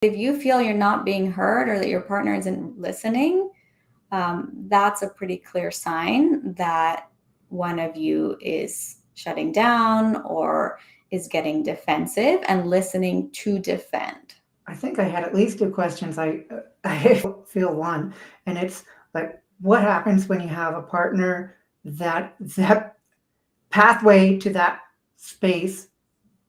If you feel you're not being heard or that your partner isn't listening, that's a pretty clear sign that one of you is shutting down or is getting defensive and listening to defend. I think I had at least two questions. I feel one, and it's like, what happens when you have a partner that pathway to that space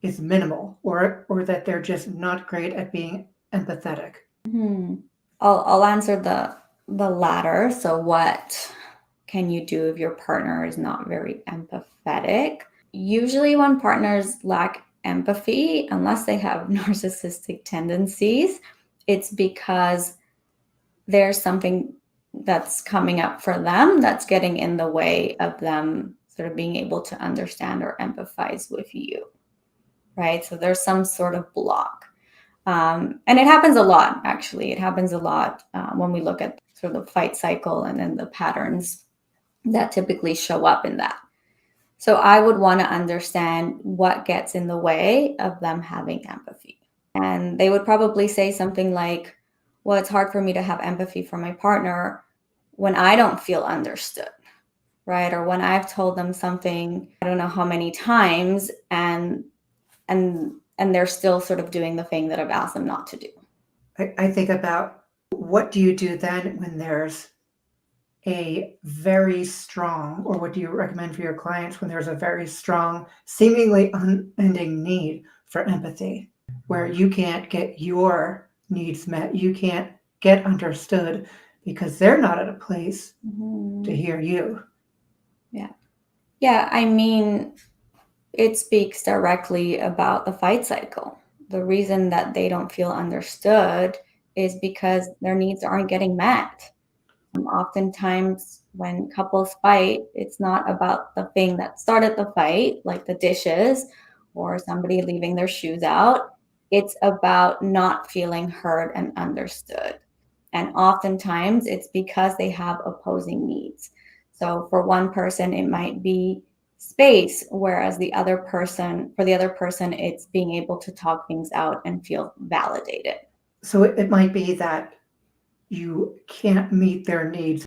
is minimal, or that they're just not great at being empathetic? Hmm. I'll answer the latter. So what can you do if your partner is not very empathetic? Usually when partners lack empathy, unless they have narcissistic tendencies, it's because there's something that's coming up for them that's getting in the way of them sort of being able to understand or empathize with you, right? So there's some sort of block. And it happens a lot, actually. It happens a lot when we look at sort of the fight cycle and then the patterns that typically show up in that. So I would want to understand what gets in the way of them having empathy. And they would probably say something like, well, it's hard for me to have empathy for my partner when I don't feel understood, right? Or when I've told them something, I don't know how many times, and they're still sort of doing the thing that I've asked them not to do. I think about, what do you do then when there's a very strong, or what do you recommend for your clients when there's a very strong, seemingly unending need for empathy, where you can't get your needs met, you can't get understood because they're not at a place to hear you? Yeah. Yeah. I mean, it speaks directly about the fight cycle. The reason that they don't feel understood is because their needs aren't getting met. Oftentimes, when couples fight, it's not about the thing that started the fight, like the dishes or somebody leaving their shoes out. It's about not feeling heard and understood. And oftentimes, it's because they have opposing needs. So, for one person, it might be space, whereas for the other person, it's being able to talk things out and feel validated. So it might be that you can't meet their needs